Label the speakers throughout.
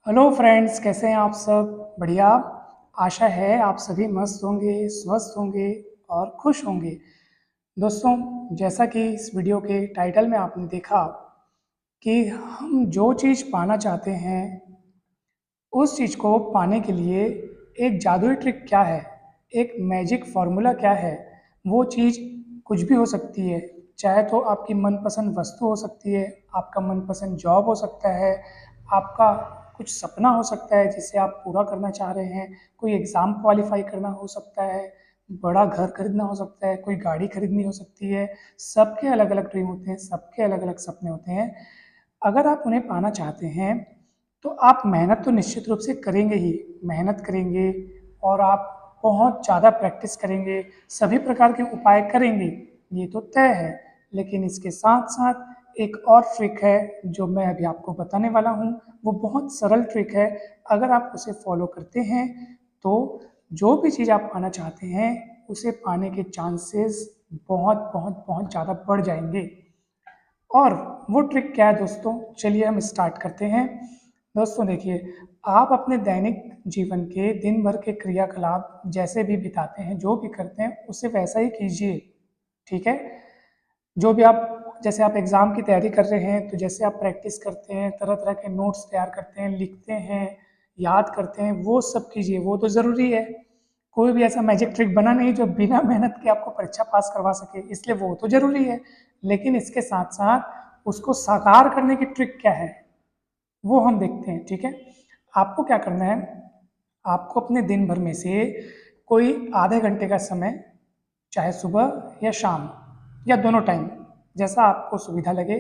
Speaker 1: Hello friends, कैसे हैं आप सब? बढ़िया। आशा है आप सभी मस्त होंगे, स्वस्थ होंगे और खुश होंगे। दोस्तों, जैसा कि इस वीडियो के टाइटल में आपने देखा कि हम जो चीज़ पाना चाहते हैं उस चीज़ को पाने के लिए एक जादुई ट्रिक क्या है, एक मैजिक फार्मूला क्या है। वो चीज़ कुछ भी हो सकती है। चाहे तो आपकी मनपसंद वस्तु हो सकती है, आपका मनपसंद जॉब हो सकता है, आपका कुछ सपना हो सकता है जिसे आप पूरा करना चाह रहे हैं, कोई एग्ज़ाम क्वालिफाई करना हो सकता है, बड़ा घर खरीदना हो सकता है, कोई गाड़ी खरीदनी हो सकती है। सबके अलग अलग ड्रीम होते हैं, सबके अलग अलग सपने होते हैं। अगर आप उन्हें पाना चाहते हैं तो आप मेहनत तो निश्चित रूप से करेंगे ही, मेहनत करेंगे और आप बहुत ज़्यादा प्रैक्टिस करेंगे, सभी प्रकार के उपाय करेंगे, ये तो तय है। लेकिन इसके साथ साथ एक और ट्रिक है जो मैं अभी आपको बताने वाला हूँ। वो बहुत सरल ट्रिक है। अगर आप उसे फॉलो करते हैं तो जो भी चीज़ आप पाना चाहते हैं उसे पाने के चांसेस बहुत बहुत बहुत ज़्यादा बढ़ जाएंगे। और वो ट्रिक क्या है दोस्तों? चलिए हम स्टार्ट करते हैं। दोस्तों देखिए, आप अपने दैनिक जीवन के दिन भर के क्रियाकलाप जैसे भी बिताते हैं, जो भी करते हैं उसे वैसा ही कीजिए। ठीक है? जो भी आप, जैसे आप एग्ज़ाम की तैयारी कर रहे हैं तो जैसे आप प्रैक्टिस करते हैं, तरह तरह के नोट्स तैयार करते हैं, लिखते हैं, याद करते हैं, वो सब कीजिए, वो तो ज़रूरी है। कोई भी ऐसा मैजिक ट्रिक बना नहीं जो बिना मेहनत के आपको परीक्षा पास करवा सके, इसलिए वो तो ज़रूरी है। लेकिन इसके साथ साथ उसको साकार करने की ट्रिक क्या है वो हम देखते हैं। ठीक है? आपको क्या करना है, आपको अपने दिन भर में से कोई आधे घंटे का समय, चाहे सुबह या शाम या दोनों टाइम, जैसा आपको सुविधा लगे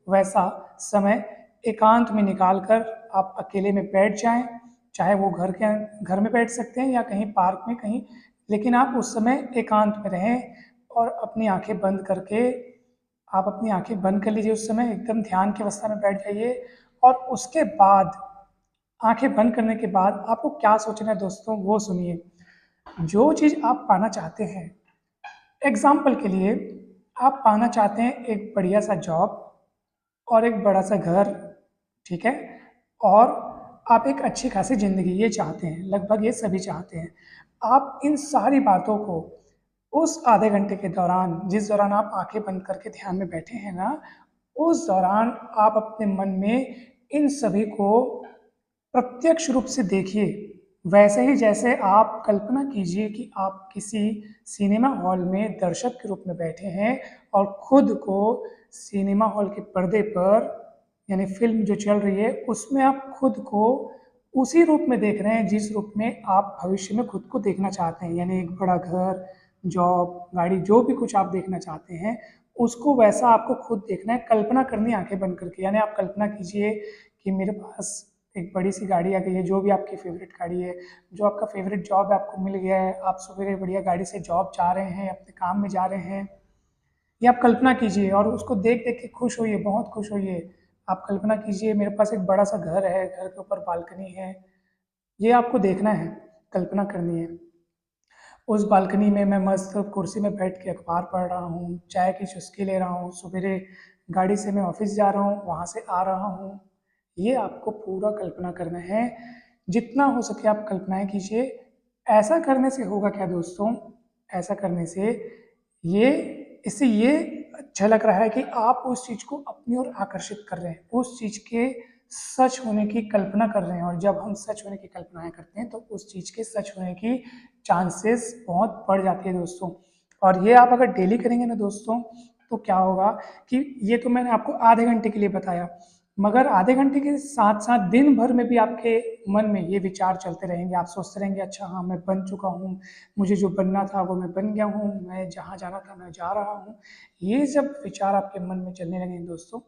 Speaker 1: वैसा समय एकांत में निकाल कर आप अकेले में बैठ जाएं। चाहे वो घर में बैठ सकते हैं या कहीं पार्क में कहीं, लेकिन आप उस समय एकांत में रहें और अपनी आंखें बंद करके, आप अपनी आंखें बंद कर लीजिए। उस समय एकदम ध्यान की अवस्था में बैठ जाइए। और उसके बाद, आंखें बंद करने के बाद आपको क्या सोचना है दोस्तों, वो सुनिए। जो चीज़ आप पाना चाहते हैं, एग्जाम्पल के लिए आप पाना चाहते हैं एक बढ़िया सा जॉब और एक बड़ा सा घर। ठीक है? और आप एक अच्छी खासी ज़िंदगी ये चाहते हैं, लगभग ये सभी चाहते हैं। आप इन सारी बातों को उस आधे घंटे के दौरान, जिस दौरान आप आंखें बंद करके ध्यान में बैठे हैं ना, उस दौरान आप अपने मन में इन सभी को प्रत्यक्ष रूप से देखिए। वैसे ही जैसे आप कल्पना कीजिए कि आप किसी सिनेमा हॉल में दर्शक के रूप में बैठे हैं और खुद को सिनेमा हॉल के पर्दे पर, यानी फिल्म जो चल रही है उसमें आप खुद को उसी रूप में देख रहे हैं जिस रूप में आप भविष्य में खुद को देखना चाहते हैं। यानी एक बड़ा घर, जॉब, गाड़ी, जो भी कुछ आप देखना चाहते हैं उसको वैसा आपको खुद देखना है, कल्पना करनी है आंखें बंद करके। यानी आप कल्पना कीजिए कि मेरे पास एक बड़ी सी गाड़ी आ गई है, जो भी आपकी फेवरेट गाड़ी है, जो आपका फेवरेट जॉब है आपको मिल गया है, आप सवेरे बढ़िया गाड़ी से जॉब जा रहे हैं, अपने काम में जा रहे हैं। ये आप कल्पना कीजिए और उसको देख देख के खुश होइए, बहुत खुश होइए। आप कल्पना कीजिए मेरे पास एक बड़ा सा घर है, घर के ऊपर बालकनी है। ये आपको देखना है, कल्पना करनी है। उस बालकनी में मैं मस्त कुर्सी में बैठ के अखबार पढ़ रहा हूँ, चाय की चुस्की ले रहा हूँ, सवेरे गाड़ी से मैं ऑफिस जा रहा हूँ, वहाँ से आ रहा हूँ। ये आपको पूरा कल्पना करना है। जितना हो सके आप कल्पनाएं कीजिए। ऐसा करने से होगा क्या दोस्तों, ऐसा करने से ये, इससे ये झलक रहा है कि आप उस चीज़ को अपनी ओर आकर्षित कर रहे हैं, उस चीज़ के सच होने की कल्पना कर रहे हैं। और जब हम सच होने की कल्पनाएं करते हैं तो उस चीज़ के सच होने की चांसेस बहुत बढ़ जाती है दोस्तों। और ये आप अगर डेली करेंगे ना दोस्तों, तो क्या होगा कि ये तो मैंने आपको आधे घंटे के लिए बताया, मगर आधे घंटे के साथ साथ दिन भर में भी आपके मन में ये विचार चलते रहेंगे। आप सोचते रहेंगे अच्छा हाँ मैं बन चुका हूँ, मुझे जो बनना था वो मैं बन गया हूँ, मैं जहाँ जाना था मैं जा रहा हूँ। ये जब विचार आपके मन में चलने लगेंगे दोस्तों,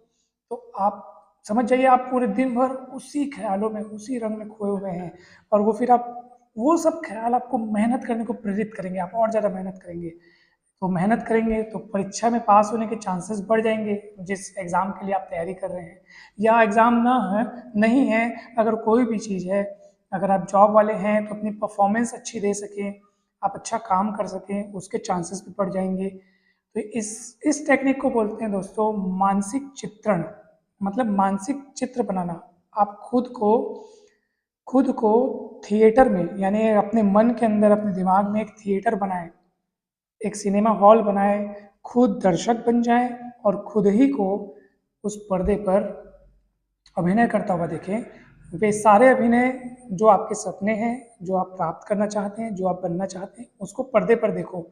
Speaker 1: तो आप समझ जाइए आप पूरे दिन भर उसी ख्यालों में, उसी रंग में खोए हुए हैं। और वो फिर आप, वो सब ख्याल आपको मेहनत करने को प्रेरित करेंगे, आप और ज़्यादा मेहनत करेंगे। तो मेहनत करेंगे तो परीक्षा में पास होने के चांसेस बढ़ जाएंगे, जिस एग्ज़ाम के लिए आप तैयारी कर रहे हैं। या एग्ज़ाम ना है, नहीं है, अगर कोई भी चीज़ है, अगर आप जॉब वाले हैं तो अपनी परफॉर्मेंस अच्छी दे सकें, आप अच्छा काम कर सकें, उसके चांसेस भी बढ़ जाएंगे। तो इस टेक्निक को बोलते हैं दोस्तों मानसिक चित्रण, मतलब मानसिक चित्र बनाना। आप खुद को खुद को थिएटर में, यानी अपने मन के अंदर, अपने दिमाग में एक थिएटर बनाएं, एक सिनेमा हॉल बनाएं, खुद दर्शक बन जाएं और खुद ही को उस पर्दे पर अभिनय करता हुआ देखें। वे सारे अभिनय जो आपके सपने हैं, जो आप प्राप्त करना चाहते हैं, जो आप बनना चाहते हैं, उसको पर्दे पर देखो।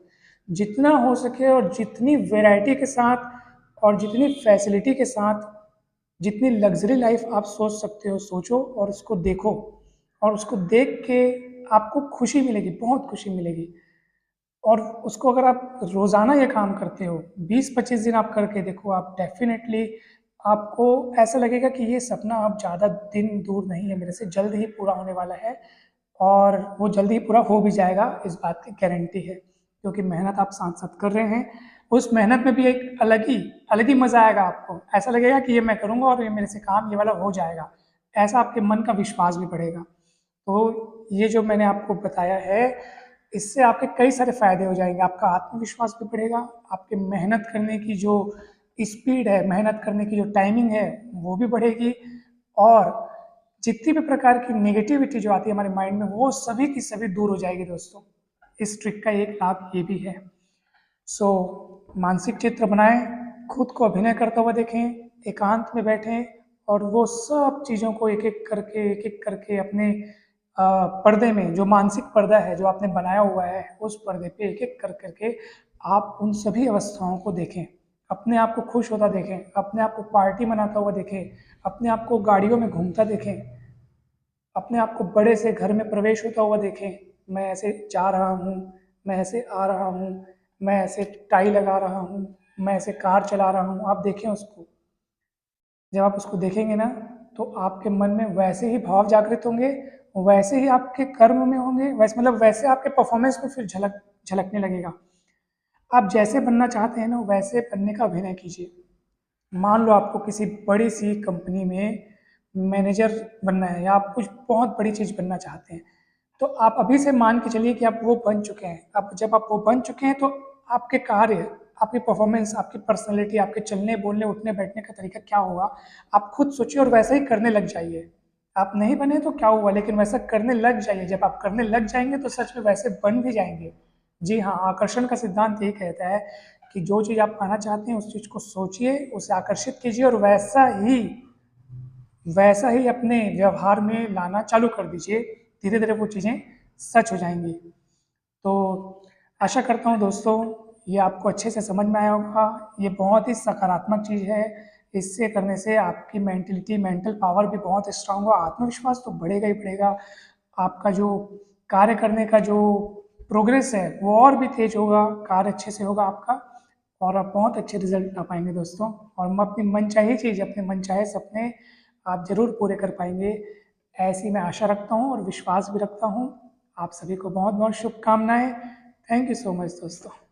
Speaker 1: जितना हो सके और जितनी वैरायटी के साथ और जितनी फैसिलिटी के साथ, जितनी लग्जरी लाइफ आप सोच सकते हो सोचो और उसको देखो। और उसको देख के आपको खुशी मिलेगी, बहुत खुशी मिलेगी। और उसको अगर आप रोज़ाना ये काम करते हो, 20-25 दिन आप करके देखो, आप डेफिनेटली आपको ऐसा लगेगा कि ये सपना अब ज़्यादा दिन दूर नहीं है, मेरे से जल्द ही पूरा होने वाला है। और वो जल्द ही पूरा हो भी जाएगा, इस बात की गारंटी है, क्योंकि मेहनत आप साथ साथ कर रहे हैं। उस मेहनत में भी एक अलग ही मज़ा आएगा आपको। ऐसा लगेगा कि ये मैं करूँगा और ये मेरे से काम ये वाला हो जाएगा। ऐसा आपके मन का विश्वास भी बढ़ेगा। तो ये जो मैंने आपको बताया है, इससे आपके कई सारे फ़ायदे हो जाएंगे। आपका आत्मविश्वास भी बढ़ेगा, आपके मेहनत करने की जो स्पीड है, मेहनत करने की जो टाइमिंग है, वो भी बढ़ेगी। और जितनी भी प्रकार की नेगेटिविटी जो आती है हमारे माइंड में, वो सभी की सभी दूर हो जाएगी दोस्तों। इस ट्रिक का एक लाभ ये भी है। सो मानसिक चित्र बनाएं, खुद को अभिनय करता हुआ देखें, एकांत में बैठें और वो सब चीज़ों को एक एक करके अपने पर्दे में, जो मानसिक पर्दा है जो आपने बनाया हुआ है, उस पर्दे पे एक एक कर करके आप उन सभी अवस्थाओं को देखें। अपने आप को खुश होता देखें, अपने आप को पार्टी मनाता हुआ देखें, अपने आप को गाड़ियों में घूमता देखें, अपने आप को बड़े से घर में प्रवेश होता हुआ देखें। मैं ऐसे जा रहा हूँ, मैं ऐसे आ रहा हूँ, मैं ऐसे टाई लगा रहा हूँ, मैं ऐसे कार चला रहा हूँ। आप देखें उसको। जब आप उसको देखेंगे ना, तो आपके मन में वैसे ही भाव जागृत होंगे, वैसे ही आपके कर्म में होंगे, वैसे मतलब वैसे आपके परफॉर्मेंस में फिर झलकने लगेगा। आप जैसे बनना चाहते हैं ना, वैसे बनने का अभिनय कीजिए। मान लो आपको किसी बड़ी सी कंपनी में मैनेजर बनना है, या आप कुछ बहुत बड़ी चीज़ बनना चाहते हैं, तो आप अभी से मान के चलिए कि आप वो बन चुके हैं। अब जब आप वो बन चुके हैं, तो आपके कार्य, आपकी परफॉर्मेंस, आपकी पर्सनैलिटी, आपके चलने बोलने उठने बैठने का तरीका क्या होगा, आप खुद सोचिए और वैसा ही करने लग जाइए। आप नहीं बने तो क्या हुआ, लेकिन वैसा करने लग जाइए। जब आप करने लग जाएंगे तो सच में वैसे बन भी जाएंगे। जी हाँ, आकर्षण का सिद्धांत यही कहता है कि जो चीज़ आप पाना चाहते हैं, उस चीज़ को सोचिए, उसे आकर्षित कीजिए और वैसा ही अपने व्यवहार में लाना चालू कर दीजिए। धीरे धीरे वो चीज़ें सच हो जाएंगी। तो आशा करता हूँ दोस्तों, ये आपको अच्छे से समझ में आया होगा। ये बहुत ही सकारात्मक चीज़ है। इससे करने से आपकी मेंटलिटी, मेंटल पावर भी बहुत स्ट्रांग होगा। आत्मविश्वास तो बढ़ेगा ही बढ़ेगा। आपका जो कार्य करने का जो प्रोग्रेस है, वो और भी तेज होगा, कार्य अच्छे से होगा आपका, और आप बहुत अच्छे रिजल्ट पा पाएंगे दोस्तों। और मैं अपनी मनचाही चीज़, अपने मनचाहे सपने आप जरूर पूरे कर पाएंगे, ऐसी मैं आशा रखता हूँ और विश्वास भी रखता हूँ। आप सभी को बहुत बहुत शुभकामनाएं। थैंक यू सो मच दोस्तों।